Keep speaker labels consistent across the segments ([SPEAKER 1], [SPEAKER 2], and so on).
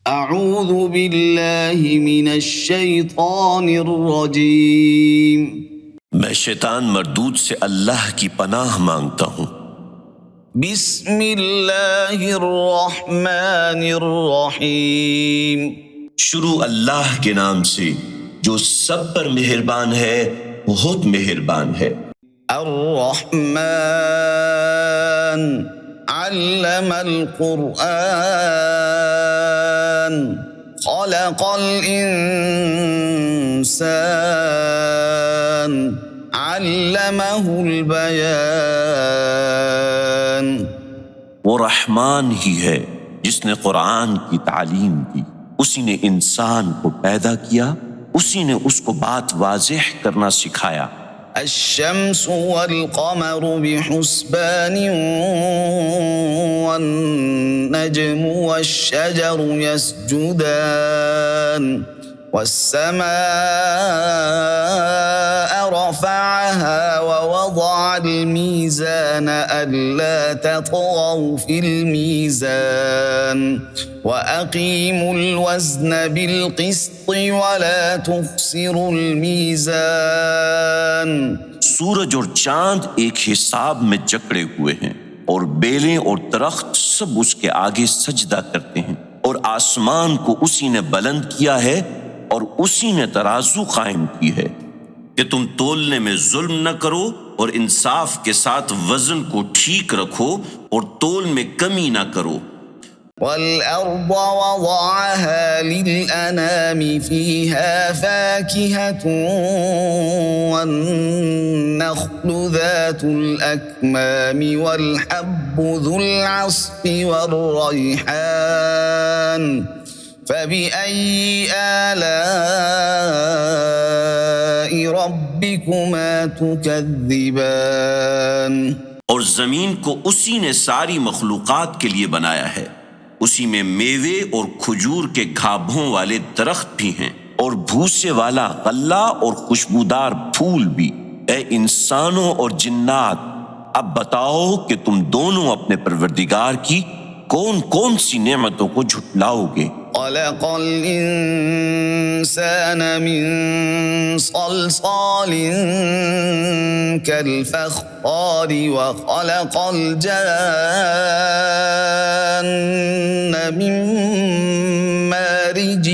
[SPEAKER 1] اعوذ باللہ من الشیطان الرجیم۔
[SPEAKER 2] میں شیطان مردود سے اللہ کی پناہ مانگتا ہوں۔
[SPEAKER 1] بسم اللہ الرحمن الرحیم۔
[SPEAKER 2] شروع اللہ کے نام سے جو سب پر مہربان ہے، بہت مہربان ہے۔
[SPEAKER 1] الرحمن علم القرآن خلق الانسان علمہ البیان۔
[SPEAKER 2] وہ رحمان ہی ہے جس نے قرآن کی تعلیم دی، اسی نے انسان کو پیدا کیا، اسی نے اس کو بات واضح کرنا سکھایا۔
[SPEAKER 1] الشمس والقمر بحسبان والنجم والشجر يسجدان والسماء رفعها ووضع الميزان ألا تطغوا في الميزان وأقيموا الوزن بالقسط ولا تخسروا الميزان۔
[SPEAKER 2] سورج اور چاند ایک حساب میں جکڑے ہوئے ہیں، اور بیلیں اور درخت سب اس کے آگے سجدہ کرتے ہیں، اور آسمان کو اسی نے بلند کیا ہے اور اسی نے ترازو قائم کی ہے کہ تم تولنے میں ظلم نہ کرو اور انصاف کے ساتھ وزن کو ٹھیک رکھو اور تول میں کمی نہ کرو۔
[SPEAKER 1] وَالْأَرْضَ وَضَعَهَا لِلْأَنَامِ فِيهَا فَاكِهَةٌ وَالنَّخْلُ ذَاتُ الْأَكْمَامِ وَالْحَبُّ ذُو الْعَصْفِ وَالرَّيْحَانُ فَبِأَيِّ آلَاءِ رَبِّكُمَا تُكَذِّبَانِ۔
[SPEAKER 2] اور زمین کو اسی نے ساری مخلوقات کے لیے بنایا ہے، اسی میں میوے اور کھجور کے گھابوں والے درخت بھی ہیں، اور بھوسے والا غلہ اور خوشبودار پھول بھی۔ اے انسانوں اور جنات، اب بتاؤ کہ تم دونوں اپنے پروردگار کی کون کون سی نعمتوں کو جھٹلاؤ گے؟
[SPEAKER 1] خلق الانسان من صلصال كالفخار وخلق الجان من مارج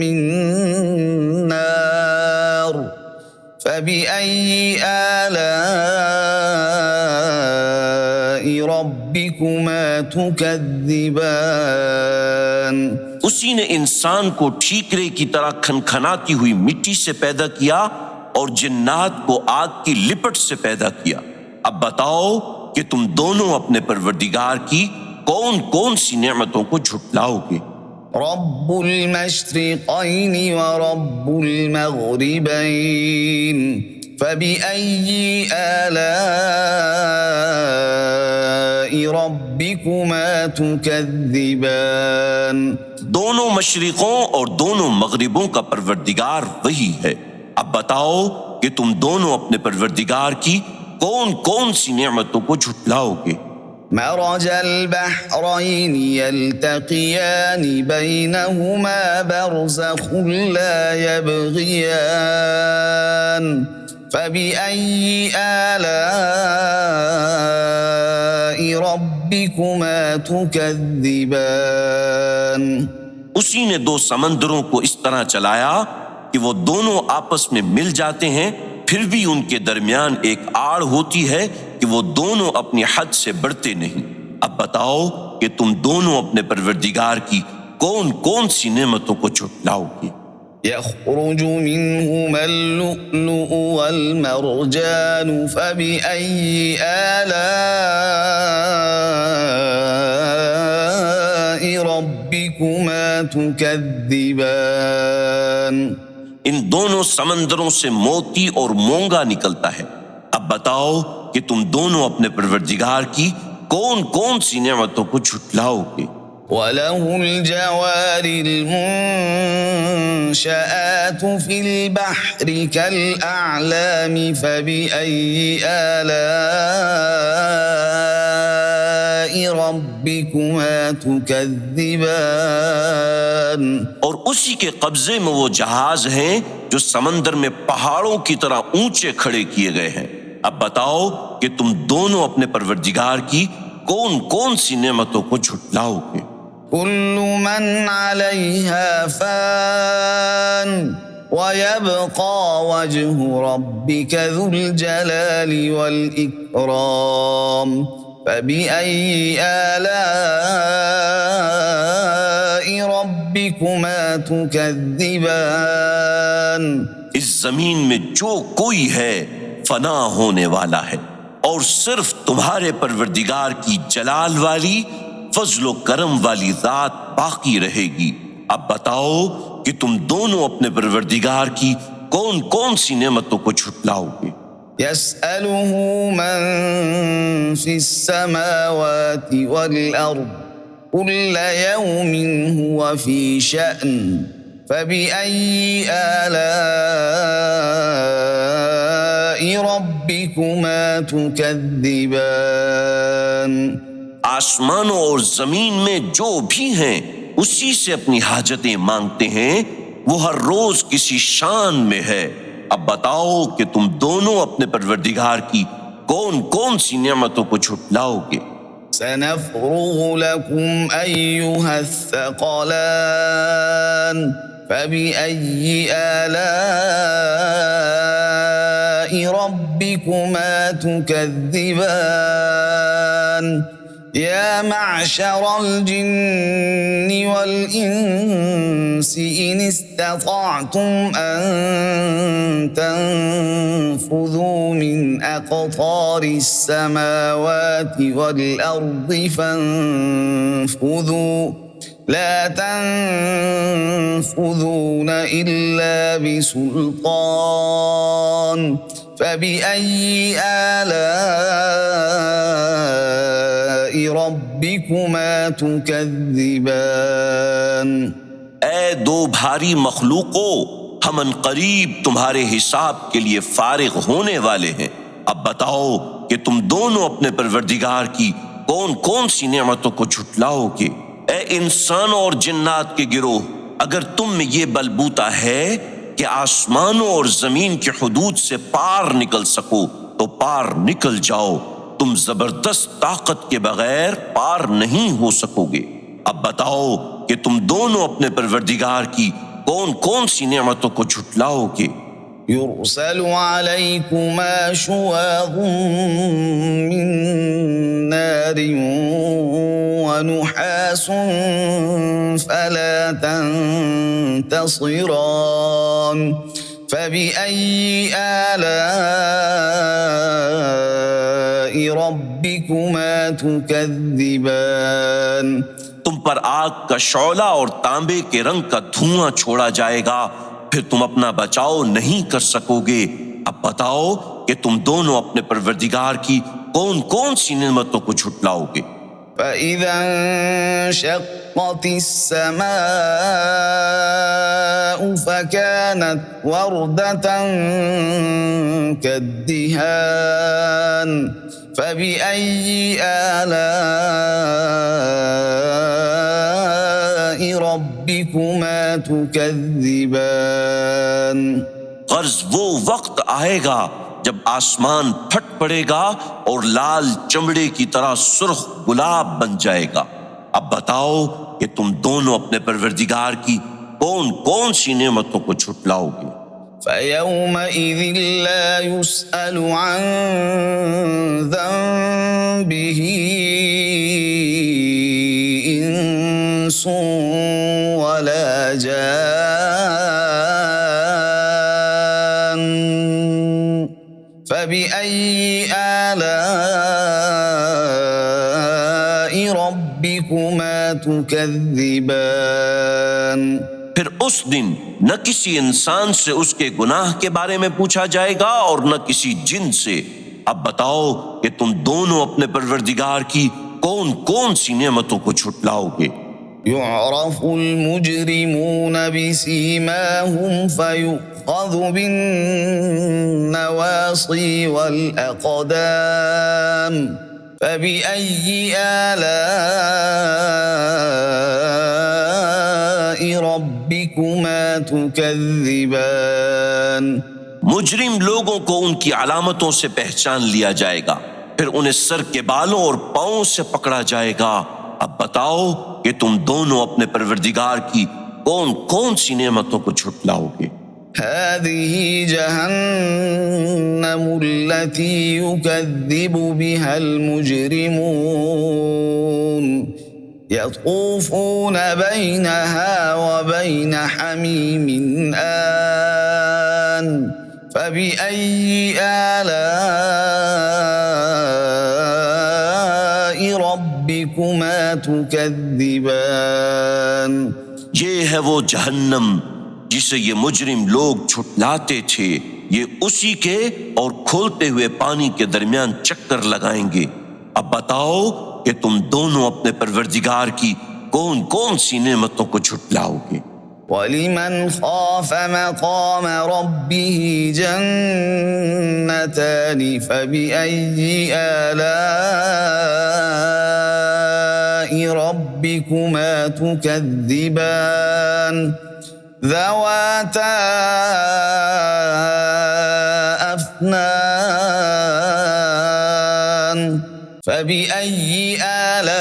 [SPEAKER 1] من نار فبأي آلاء ربكما تكذبان۔
[SPEAKER 2] اسی نے انسان کو ٹھیکرے کی طرح کھنکھناتی ہوئی مٹی سے پیدا کیا اور جنات کو آگ کی لپٹ سے پیدا کیا۔ اب بتاؤ کہ تم دونوں اپنے پروردگار کی کون کون سی نعمتوں کو جھٹلاؤ گے؟
[SPEAKER 1] رب المشرقین ورب المغربین فبأي آلاء ربكما تكذبان۔
[SPEAKER 2] دونوں مشرقوں اور دونوں مغربوں کا پروردگار وہی ہے، اب بتاؤ کہ تم دونوں اپنے پروردگار کی کون کون سی نعمتوں کو جھٹلاؤ گے؟
[SPEAKER 1] مرج البحرین یلتقیان بینہما برزخ لا یبغیان فبأي آلاء ربكما تكذبان۔
[SPEAKER 2] اسی نے دو سمندروں کو اس طرح چلایا کہ وہ دونوں آپس میں مل جاتے ہیں، پھر بھی ان کے درمیان ایک آڑ ہوتی ہے کہ وہ دونوں اپنی حد سے بڑھتے نہیں۔ اب بتاؤ کہ تم دونوں اپنے پروردگار کی کون کون سی نعمتوں کو جھٹلاؤ گے؟
[SPEAKER 1] يخرج منهما اللؤلؤ والمرجان فبأي آلاء ربكما تكذبان۔
[SPEAKER 2] ان دونوں سمندروں سے موتی اور مونگا نکلتا ہے، اب بتاؤ کہ تم دونوں اپنے پروردگار کی کون کون سی نعمتوں کو جھٹلاؤ گے؟
[SPEAKER 1] وَلَهُ الْجَوَارِ الْمُنشَآتُ فِي الْبَحْرِ كَالْأَعْلَامِ فَبِأَيِّ آلَاءِ ربكما تكذبان
[SPEAKER 2] اور اسی کے قبضے میں وہ جہاز ہیں جو سمندر میں پہاڑوں کی طرح اونچے کھڑے کیے گئے ہیں۔ اب بتاؤ کہ تم دونوں اپنے پروردگار کی کون کون سی نعمتوں کو جھٹلاؤ گے؟
[SPEAKER 1] كل من عليها فان ويبقى وجه ربك ذو الجلال والإكرام فبأي آلاء ربكما تكذبان۔
[SPEAKER 2] اس زمین میں جو کوئی ہے فنا ہونے والا ہے، اور صرف تمہارے پروردگار کی جلال والی فضل و کرم والی ذات باقی رہے گی۔ اب بتاؤ کہ تم دونوں اپنے پروردگار کی کون کون سی نعمتوں کو جھٹلاؤ گے؟
[SPEAKER 1] يسأله من في السماوات والأرض كل يوم هو في شأن فبأي آلاء ربكما تكذبان۔
[SPEAKER 2] آسمانوں اور زمین میں جو بھی ہیں اسی سے اپنی حاجتیں مانگتے ہیں، وہ ہر روز کسی شان میں ہے۔ اب بتاؤ کہ تم دونوں اپنے پروردگار کی کون کون سی نعمتوں کو جھٹلاؤ گے؟
[SPEAKER 1] سنفرغ لكم أيها الثقلان فبأي آلاء ربكما تكذبان؟ يا معشر الجن والإنس إن استطعتم أن تنفذوا من أقطار السماوات والأرض فانفذوا لا تنفذون إلا بسلطان فبأي آلاء ربكما تكذبان۔
[SPEAKER 2] اے دو بھاری مخلوقوں، ہم عنقریب تمہارے حساب کے لیے فارغ ہونے والے ہیں۔ اب بتاؤ کہ تم دونوں اپنے پروردگار کی کون کون سی نعمتوں کو جھٹلاؤ گے؟ اے انسانوں اور جنات کے گروہ، اگر تم میں یہ بلبوتا ہے کہ آسمانوں اور زمین کی حدود سے پار نکل سکو تو پار نکل جاؤ، تم زبردست طاقت کے بغیر پار نہیں ہو سکو گے۔ اب بتاؤ کہ تم دونوں اپنے پروردگار کی کون کون سی نعمتوں کو جھٹلاؤ گے؟
[SPEAKER 1] يرسل عليكما شواظ من نار ونحاس فلا تنتصران فبأي آلاء ربكما تكذبان۔
[SPEAKER 2] تم پر آگ کا شعلہ اور تانبے کے رنگ کا دھواں چھوڑا جائے گا، پھر تم اپنا بچاؤ نہیں کر سکو گے۔ اب بتاؤ کہ تم دونوں اپنے پروردگار کی کون کون سی نعمتوں کو جھٹلاؤ گے؟
[SPEAKER 1] فَإِذَا انشَقَّتِ السَّمَاءُ فَكَانَتْ وَرْدَةً كَالدِّهَانِ فَبِأَيِّ آلَاءِ رَبِّكُمَا تُكَذِّبَانِ۔
[SPEAKER 2] غرض وہ وقت آئے گا جب آسمان پھٹ پڑے گا اور لال چمڑے کی طرح سرخ گلاب بن جائے گا۔ اب بتاؤ کہ تم دونوں اپنے پروردگار کی کون کون سی نعمتوں کو جھٹلاؤ گے؟
[SPEAKER 1] فَيَوْمَئِذٍ لَا يُسْأَلُ عَن ذَنبِهِ إِنسٌ وَلَا جَانٌّ فَبِأَيِّ آلَاءِ رَبِّكُمَا تُكَذِّبَانِ۔
[SPEAKER 2] پھر اس دن نہ کسی انسان سے اس کے گناہ کے بارے میں پوچھا جائے گا اور نہ کسی جن سے۔ اب بتاؤ کہ تم دونوں اپنے پروردگار کی کون کون سی نعمتوں کو جھٹلاؤ گے؟
[SPEAKER 1] يعرف المجرمون بسيماهم فيؤخذ بالنواصي والأقدام فبأي آلاء ربكما تكذبان
[SPEAKER 2] مجرم لوگوں کو ان کی علامتوں سے پہچان لیا جائے گا، پھر انہیں سر کے بالوں اور پاؤں سے پکڑا جائے گا۔ اب بتاؤ کہ تم دونوں اپنے پروردگار کی کون کون سی نعمتوں کو جھٹلاؤ گے؟
[SPEAKER 1] هذه جهنم التي يكذب بها المجرمون يطوفون بينها وبين حميم آن فبأي آلاء ربكما تكذبان
[SPEAKER 2] یہ ہے وہ جہنم جسے یہ مجرم لوگ جھٹلاتے تھے، یہ اسی کے اور کھولتے ہوئے پانی کے درمیان چکر لگائیں گے۔ اب بتاؤ کہ تم دونوں اپنے پروردگار کی کون کون سی نعمتوں کو جھٹلاؤ گے؟
[SPEAKER 1] وَلِمَنْ خَافَ مَقَامَ رَبِّهِ جَنَّتَانِ فَبِأَيِّ آلَاءِ رَبِّكُمَا تُكَذِّبَانِ ذَوَاتَا أَفْنَانٍ فَبِأَيِّ آلَاءِ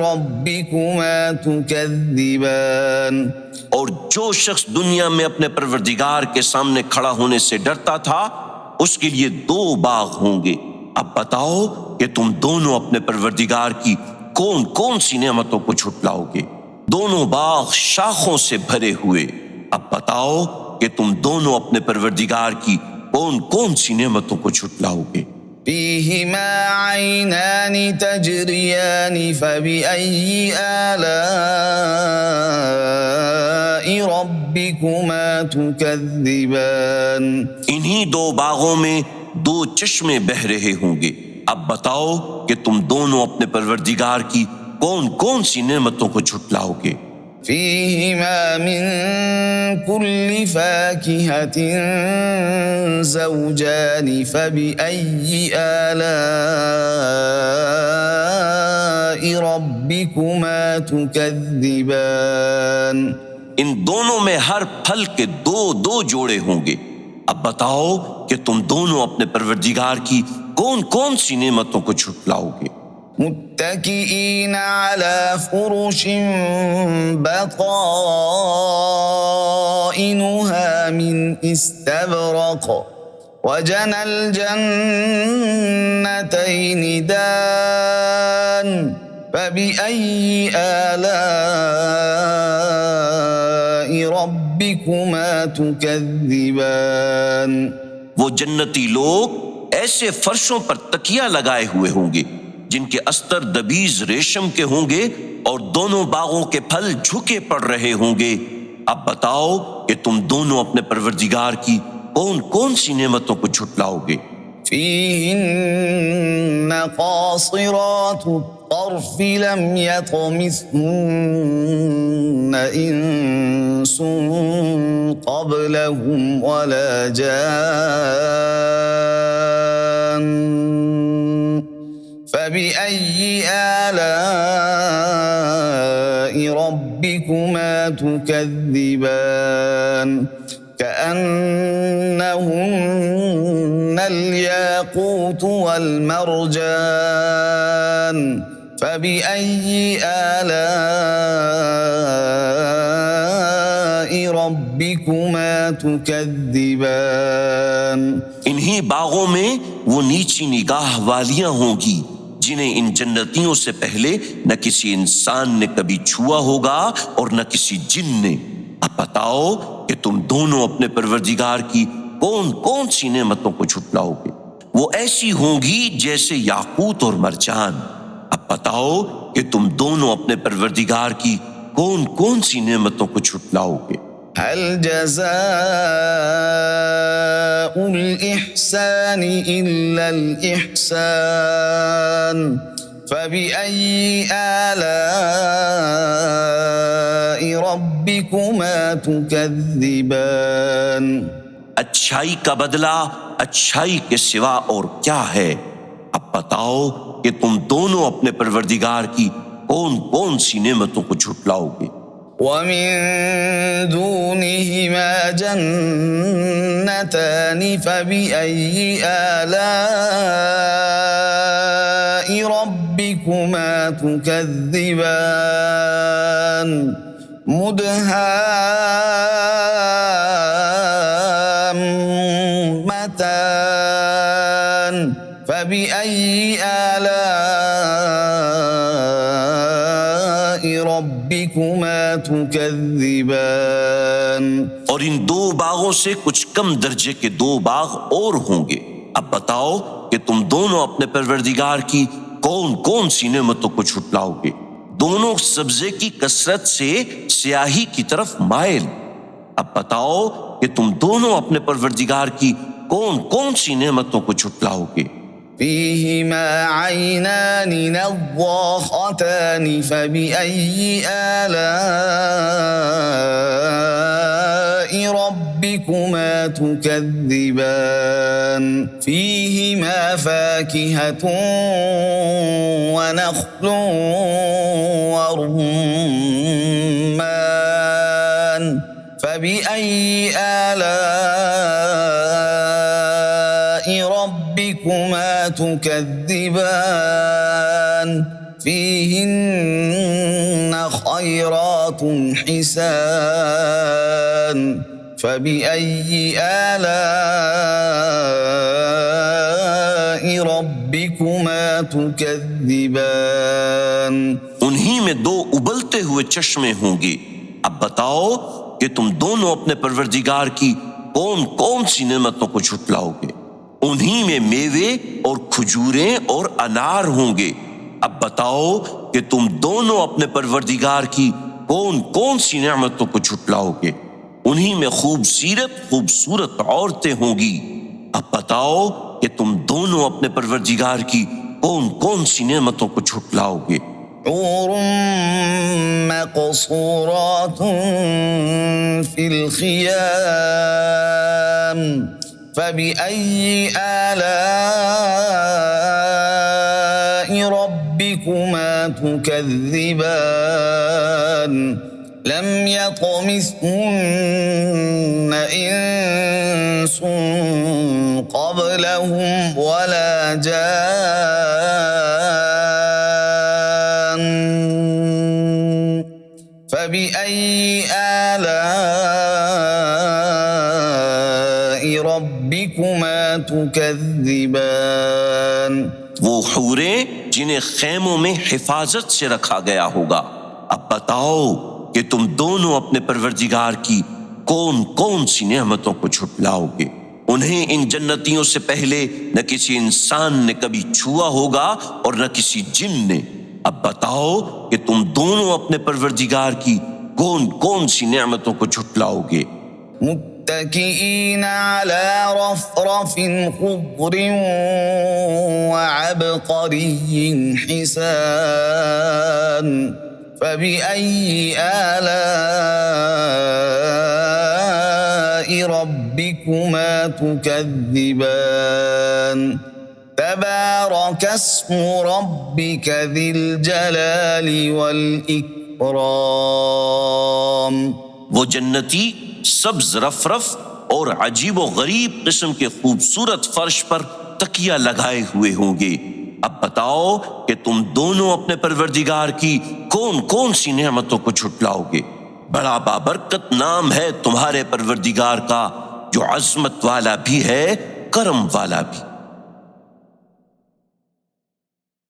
[SPEAKER 1] رَبِّكُمَا تُكَذِّبَانِ
[SPEAKER 2] اور جو شخص دنیا میں اپنے پروردگار کے سامنے کھڑا ہونے سے ڈرتا تھا، اس کے لیے 2 باغ ہوں گے۔ اب بتاؤ کہ تم دونوں اپنے پروردگار کی کون کون سی نعمتوں کو جھٹلاؤ گے؟ دونوں باغ شاخوں سے بھرے ہوئے۔ اب بتاؤ کہ تم دونوں اپنے پروردگار کی کون کون سی نعمتوں کو جھٹلاؤ گے؟
[SPEAKER 1] فِيهِمَا عَيْنَانِ تَجْرِيَانِ فَبِأَيِّ آلَاءِ رَبِّكُمَا تُكَذِّبَانِ
[SPEAKER 2] انہی 2 باغوں میں 2 چشمے بہہ رہے ہوں گے۔ اب بتاؤ کہ تم دونوں اپنے پروردگار کی کون کون سی نعمتوں کو جھٹلاؤ گے؟
[SPEAKER 1] فِيهِمَا مِن كُلِّ فَاكِهَةٍ زَوْجَانِ فَبِأَيِّ آلَاءِ رَبِّكُمَا تُكَذِّبَانِ
[SPEAKER 2] ان دونوں میں ہر پھل کے 2 جوڑے ہوں گے۔ اب بتاؤ کہ تم دونوں اپنے پروردگار کی کون کون سی نعمتوں کو جھٹلاؤ گے؟
[SPEAKER 1] متكئين على فرش بطائنها من استبرق وجنى الجنتين دان فبأي آلاء ربكما تكذبان
[SPEAKER 2] وہ جنتی لوگ ایسے فرشوں پر تکیہ لگائے ہوئے ہوں گے جن کے استر دبیز ریشم کے ہوں گے اور دونوں باغوں کے پھل جھکے پڑ رہے ہوں گے۔ اب بتاؤ کہ تم دونوں اپنے پروردگار کی کون کون سی نعمتوں کو جھٹلاؤ گے؟
[SPEAKER 1] فِيهِنَّ قَاصِرَاتُ الطَّرْفِ لَمْ يَطْمِثْهُنَّ إِنسٌ قَبْلَهُمْ وَلَا جَانٌّ فَبِأَيِّ آلَاءِ رَبِّكُمَا تُكَذِّبَانِ كَأَنَّهُنَّ الْيَاقُوتُ وَالْمَرْجَانُ فَبِأَيِّ آلَاءِ رَبِّكُمَا تُكَذِّبَانِ
[SPEAKER 2] انہی باغوں میں وہ نیچی نگاہ والیاں ہوں گی جنہیں ان جنتیوں سے پہلے نہ کسی انسان نے کبھی چھوا ہوگا اور نہ کسی جن نے۔ اب بتاؤ کہ تم دونوں اپنے پروردگار کی کون کون سی نعمتوں کو جھٹلاؤ گے؟ وہ ایسی ہوں گی جیسے یاقوت اور مرجان۔ اب بتاؤ کہ تم دونوں اپنے پروردگار کی کون کون سی نعمتوں کو جھٹلاؤ گے؟
[SPEAKER 1] هل جزاء الإحسان إلا الإحسان فبأي آلاء ربكما تكذبان
[SPEAKER 2] اچھائی کا بدلہ اچھائی کے سوا اور کیا ہے؟ اب بتاؤ کہ تم دونوں اپنے پروردگار کی کون کون سی نعمتوں کو جھٹلاؤ گے؟
[SPEAKER 1] ومن دونهما جنتان فبأي آلاء ربكما تكذبان مدهامتان فبأي آلاء ربكما تكذبان
[SPEAKER 2] اور ان دو باغوں سے کچھ کم درجے کے دو باغ اور ہوں گے۔ اب بتاؤ کہ تم دونوں اپنے پروردگار کی کون کون سی نعمتوں کو جھٹلاؤ گے؟ دونوں سبزے کی کثرت سے سیاہی کی طرف مائل۔ اب بتاؤ کہ تم دونوں اپنے پروردگار کی کون کون سی نعمتوں کو جھٹلاؤ گے؟
[SPEAKER 1] فيهما عينان نضاختان فبأي آلاء ربكما تكذبان فيهما فاكهة ونخل ورمان فبأي آلاء ربكما تكذبان فيهن خيرات حسان فبأي آلاء ربكما تكذبان
[SPEAKER 2] انہی میں دو ابلتے ہوئے چشمے ہوں گے۔ اب بتاؤ کہ تم دونوں اپنے پروردگار کی کون کون سی نعمتوں کو جھٹلاؤ گے؟ انہی میں میوے اور کھجوریں اور انار ہوں گے۔ اب بتاؤ کہ تم دونوں اپنے پروردگار کی کون کون سی نعمتوں کو جھٹلاؤ گے؟ انہی میں خوبصورت عورتیں ہوں گی۔ اب بتاؤ کہ تم دونوں اپنے پروردگار کی کون کون سی نعمتوں کو جھٹلاؤ گے؟
[SPEAKER 1] حور مقصورات في الخيام فبأي آلاء ربكما تكذبان لم يطمثهن إنس قبلهم ولا جان فبأي آلاء ربكما تكذبان
[SPEAKER 2] وہ حوریں جنہیں خیموں میں حفاظت سے رکھا گیا ہوگا۔ اب بتاؤ کہ تم دونوں اپنے پروردگار کی کون کون سی نعمتوں کو جھٹلاؤ گے؟ انہیں ان جنتیوں سے پہلے نہ کسی انسان نے کبھی چھوا ہوگا اور نہ کسی جن نے۔ اب بتاؤ کہ تم دونوں اپنے پروردگار کی کون کون سی نعمتوں کو جھٹلاؤ گے؟
[SPEAKER 1] متكئين على رفرف خضر وعبقري حسان فبأي آلاء ربكما تكذبان تبارك اسم ربك ذي الجلال والإكرام
[SPEAKER 2] وہ جنتی سبز رفرف اور عجیب و غریب قسم کے خوبصورت فرش پر تکیہ لگائے ہوئے ہوں گے۔ اب بتاؤ کہ تم دونوں اپنے پروردگار کی کون کون سی نعمتوں کو جھٹلاؤ گے؟ بڑا بابرکت نام ہے تمہارے پروردگار کا، جو عظمت والا بھی ہے، کرم والا بھی۔